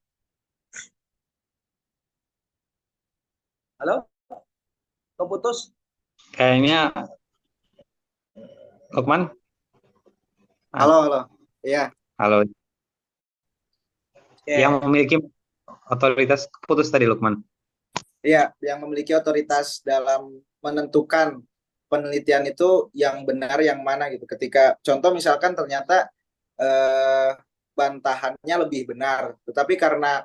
Halo? Kok putus? Kayaknya Lukman. Halo. Iya. Halo. Yeah. Yang memiliki otoritas putus tadi Lukman. Iya, yang memiliki otoritas dalam menentukan penelitian itu yang benar yang mana gitu. Ketika contoh misalkan ternyata bantahannya lebih benar, tetapi karena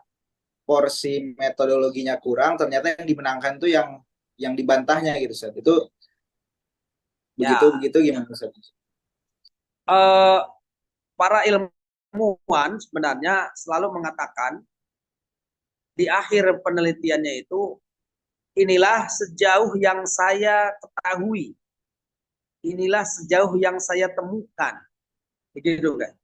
porsi metodologinya kurang, ternyata yang dimenangkan itu yang dibantahnya gitu, Ustaz. Itu begitu gimana, Ustaz? Para ilmuwan sebenarnya selalu mengatakan di akhir penelitiannya itu, inilah sejauh yang saya ketahui, inilah sejauh yang saya temukan, begitu kan?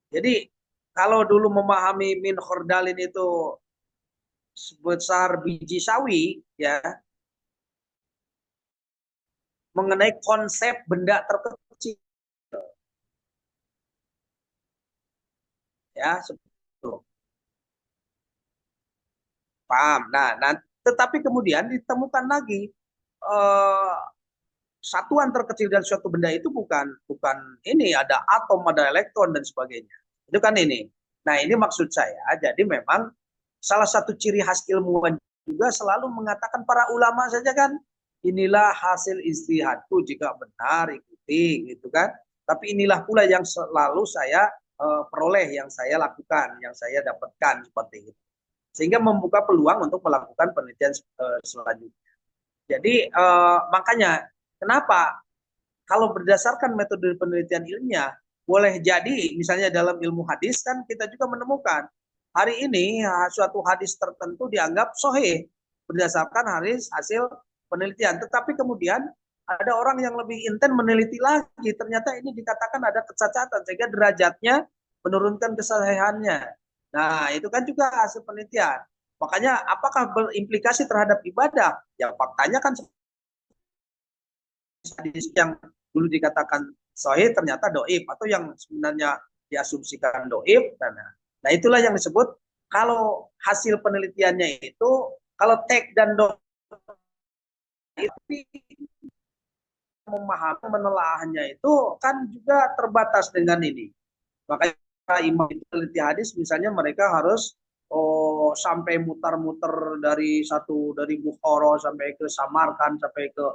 Jadi kalau dulu memahami min khordalin itu sebesar biji sawi, ya, mengenai konsep benda terkecil, ya, seperti paham. Nah, tetapi kemudian ditemukan lagi satuan terkecil dari suatu benda itu bukan ini, ada atom, ada elektron dan sebagainya. Itu kan ini. Nah, ini maksud saya. Jadi memang salah satu ciri khas ilmuwan juga selalu mengatakan para ulama saja kan, inilah hasil istihadku, jika benar ikuti gitu kan. Tapi inilah pula yang selalu saya peroleh, yang saya lakukan, yang saya dapatkan seperti itu. Sehingga membuka peluang untuk melakukan penelitian selanjutnya. Jadi makanya kenapa kalau berdasarkan metode penelitian ilmiah, boleh jadi misalnya dalam ilmu hadis kan kita juga menemukan hari ini suatu hadis tertentu dianggap sahih berdasarkan hasil penelitian. Tetapi kemudian ada orang yang lebih intens meneliti lagi, ternyata ini dikatakan ada kecacatan sehingga derajatnya menurunkan kesahihannya. Nah, itu kan juga hasil penelitian. Makanya apakah berimplikasi terhadap ibadah? Ya faktanya kan hadis yang dulu dikatakan sahih ternyata doib, atau yang sebenarnya diasumsikan doib. Nah, itulah yang disebut kalau hasil penelitiannya itu, kalau tek dan doib itu memahami menelaahnya itu kan juga terbatas dengan ini. Makanya imam peneliti hadis misalnya mereka harus sampai mutar-mutar dari Bukhara sampai ke Samarkand, sampai ke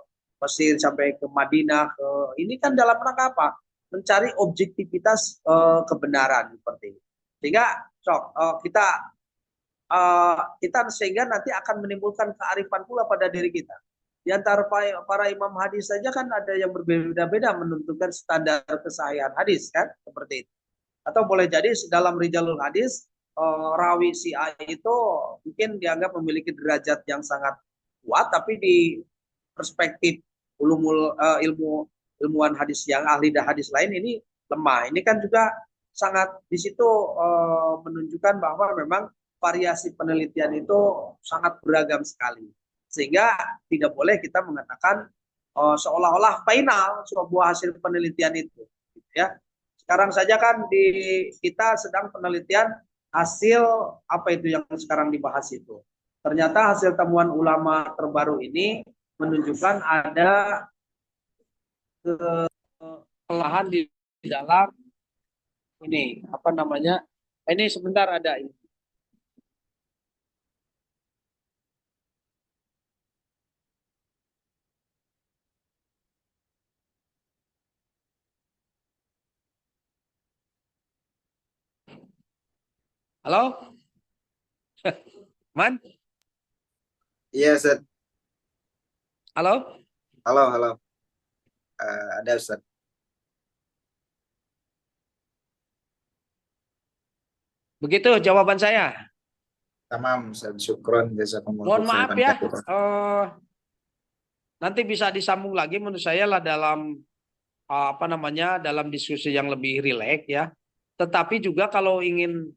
Mesir, sampai ke Madinah, ini kan dalam rangka apa? Mencari objektivitas kebenaran seperti ini. Sehingga kita sehingga nanti akan menimbulkan kearifan pula pada diri kita. Di antara para imam hadis saja kan ada yang berbeda-beda menentukan standar kesahihan hadis kan, seperti itu. Atau boleh jadi dalam rijalul hadis rawi si A itu mungkin dianggap memiliki derajat yang sangat kuat, tapi di perspektif ilmuwan hadis yang ahli hadis lain ini lemah. Ini kan juga sangat di situ menunjukkan bahwa memang variasi penelitian itu sangat beragam sekali. Sehingga tidak boleh kita mengatakan seolah-olah final sebuah hasil penelitian itu, gitu ya. Sekarang saja kan di kita sedang penelitian hasil apa itu yang sekarang dibahas itu. Ternyata hasil temuan ulama terbaru ini menunjukkan ada kesalahan di dalam ini apa namanya? Ini sebentar ada ini. Halo? Man? Iya, Ustaz. Halo? Halo. Ada, Ustaz. Begitu jawaban saya. Tamam, Ustaz. Syukron, jazakumullahu Mohon maaf khairan ya, katsiran. nanti bisa disambung lagi menurut saya lah dalam apa namanya dalam diskusi yang lebih rileks ya. Tetapi juga kalau ingin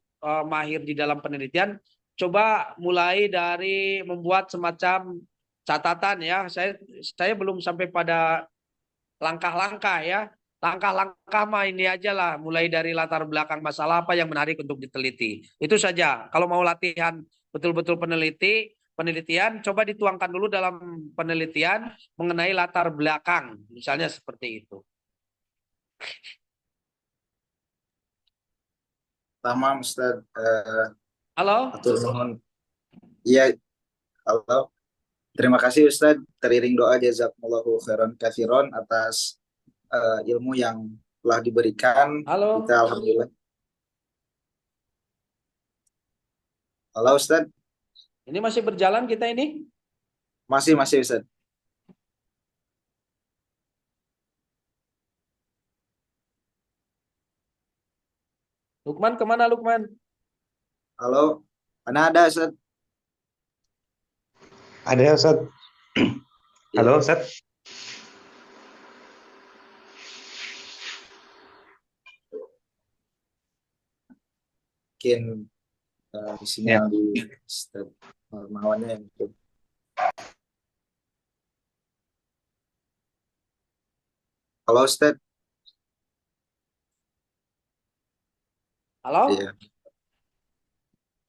mahir di dalam penelitian, coba mulai dari membuat semacam catatan ya. Saya belum sampai pada langkah-langkah ya. Langkah-langkah mah ini aja lah, mulai dari latar belakang masalah apa yang menarik untuk diteliti. Itu saja. Kalau mau latihan betul-betul penelitian, coba dituangkan dulu dalam penelitian mengenai latar belakang, misalnya seperti itu. Tamam, Ustaz. Halo? Atur nuhun. Iya, halo. Terima kasih Ustaz. Teriring doa jazakumullahu khairan katsiran atas ilmu yang telah diberikan. Halo? Kita alhamdulillah. Halo Ustaz. Ini masih berjalan kita ini? Masih Ustaz. Lukman kemana Lukman? Halo. Mana ada Ustaz? Ada ya, Ustaz? Halo, Iya. Ustaz? Mungkin Ya. sinyal di Ustaz Marwannya yang itu. Halo Ustaz. Halo? Iya.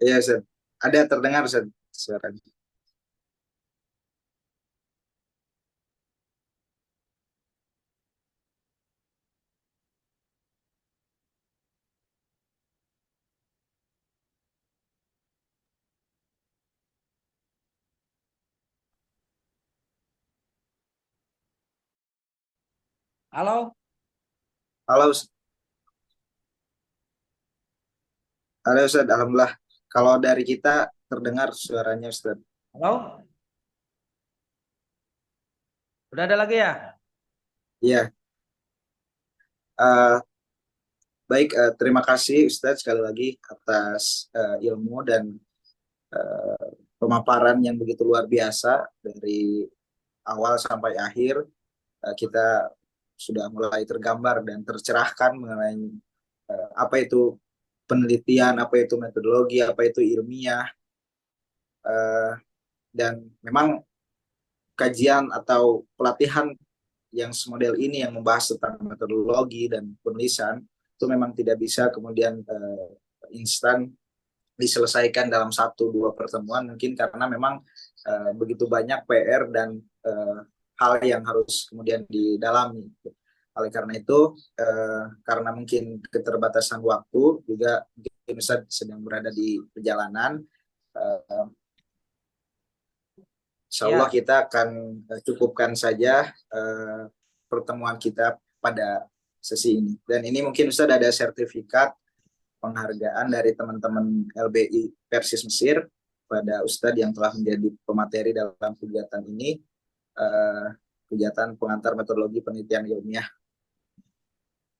Iya Ustaz. Ada terdengar Ustaz suaranya. Halo? Halo Ustaz. Halo Ustaz. Alhamdulillah. Kalau dari kita terdengar suaranya Ustaz. Halo? Udah ada lagi ya? Iya. Eh, baik, terima kasih Ustaz sekali lagi atas ilmu dan pemaparan yang begitu luar biasa dari awal sampai akhir. Kita sudah mulai tergambar dan tercerahkan mengenai apa itu penelitian, apa itu metodologi, apa itu ilmiah, eh, dan memang kajian atau pelatihan yang semodel ini yang membahas tentang metodologi dan penulisan itu memang tidak bisa kemudian instan diselesaikan dalam satu dua pertemuan, mungkin karena memang begitu banyak PR dan hal yang harus kemudian didalami. Oleh karena itu, karena mungkin keterbatasan waktu, juga mungkin Ustaz sedang berada di perjalanan, eh, insya Allah Ya. kita akan cukupkan saja pertemuan kita pada sesi ini. Dan ini mungkin Ustaz ada sertifikat penghargaan dari teman-teman LBI Persis Mesir pada Ustadz yang telah menjadi pemateri dalam kegiatan ini, kegiatan pengantar metodologi penelitian ilmiah.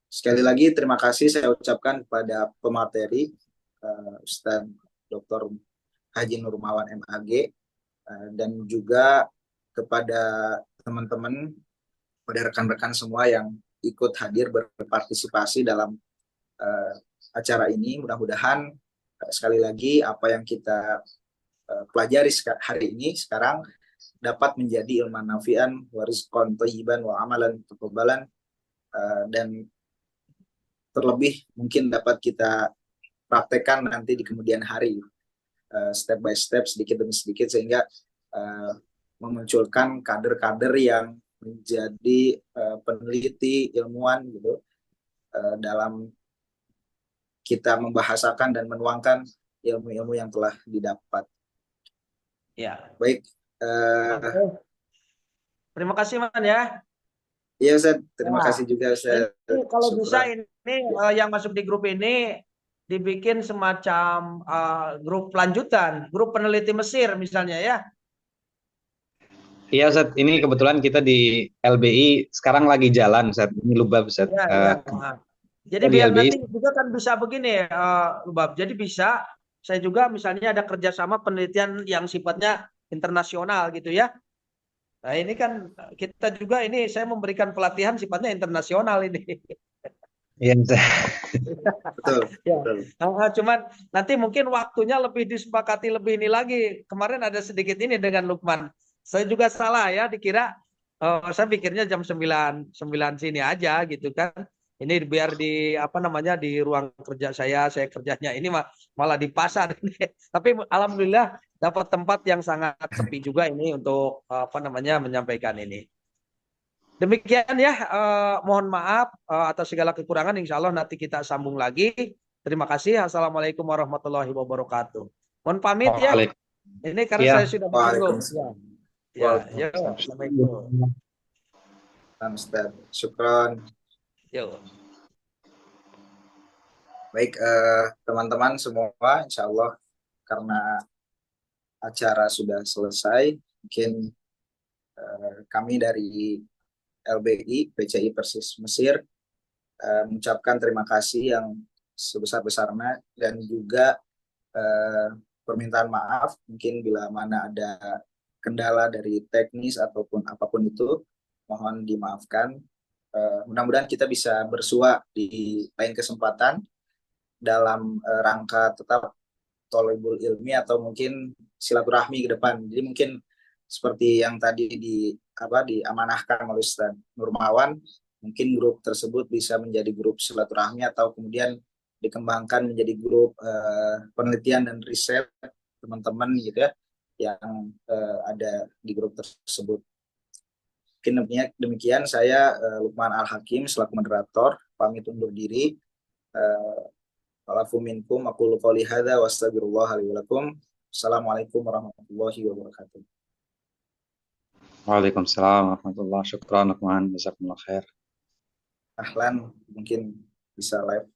Sekali lagi terima kasih saya ucapkan kepada pemateri Ustadz Dr. Haji Nurmawan MAG, dan juga kepada teman-teman, pada rekan-rekan semua yang ikut hadir berpartisipasi dalam acara ini. Mudah-mudahan sekali lagi apa yang kita pelajari hari ini sekarang dapat menjadi ilman nafian, warizqan thayyiban wa amalan taqabbalan, dan terlebih mungkin dapat kita praktekkan nanti di kemudian hari, step by step, sedikit demi sedikit, sehingga memunculkan kader-kader yang menjadi peneliti ilmuwan gitu, dalam kita membahasakan dan menuangkan ilmu-ilmu yang telah didapat. Ya. Baik. Terima kasih Man ya. Iya Ustaz, terima Nah, kasih juga Ustaz. ini kalau bisa Syukran. ini yang masuk di grup ini dibikin semacam grup lanjutan, grup peneliti Mesir misalnya ya. Iya, Ustaz. Ini kebetulan kita di LBI sekarang lagi jalan, Ustaz. Ini Lubab, Ustaz. Ya, ya. Jadi di biar LBI. nanti juga kan bisa begini, Lubab. Jadi bisa saya juga misalnya ada kerjasama penelitian yang sifatnya internasional gitu ya. Nah ini kan kita juga ini saya memberikan pelatihan sifatnya internasional ini. Iya, Betul, Ya, betul. cuman nanti mungkin waktunya lebih disepakati lebih ini lagi. Kemarin ada sedikit ini dengan Lukman. Saya juga salah ya, dikira saya pikirnya jam 9 sini aja gitu kan. Ini biar di apa namanya di ruang kerja saya kerjanya ini malah di pasar ini. Tapi alhamdulillah dapat tempat yang sangat sepi juga ini untuk apa namanya menyampaikan ini. Demikian ya, mohon maaf atas segala kekurangan. Insya Allah nanti kita sambung lagi. Terima kasih. Assalamualaikum warahmatullahi wabarakatuh. Mohon pamit ya. Waalaikumsalam. Ini karena Iya. saya sudah menunggu. Ya, Waalaikumsalam. ya, ya. Waalaikumsalam. Assalamualaikum. Ustaz. Syukron. Yo. Baik, teman-teman semua, insya Allah karena acara sudah selesai, mungkin kami dari LBI PCI Persis Mesir mengucapkan terima kasih yang sebesar-besarnya dan juga permintaan maaf mungkin bila mana ada kendala dari teknis ataupun apapun itu, mohon dimaafkan. Mudah-mudahan kita bisa bersua di lain kesempatan dalam rangka tetap tolebul ilmi atau mungkin silaturahmi ke depan. Jadi mungkin seperti yang tadi diamanahkan oleh Ustaz Nurmawan, mungkin grup tersebut bisa menjadi grup silaturahmi atau kemudian dikembangkan menjadi grup penelitian dan riset teman-teman gitu ya yang ada di grup tersebut. Mungkin demikian saya Lukman Al-Hakim selaku moderator pamit undur diri. Walafu minkum aqulu qouli hadza wa astaghfirullah li wa lakum. Assalamualaikum warahmatullahi wabarakatuh. Waalaikumsalam warahmatullahi wabarakatuh. Syukran, Lukman. Jazakumullah khair. Ahlan, mungkin bisa live.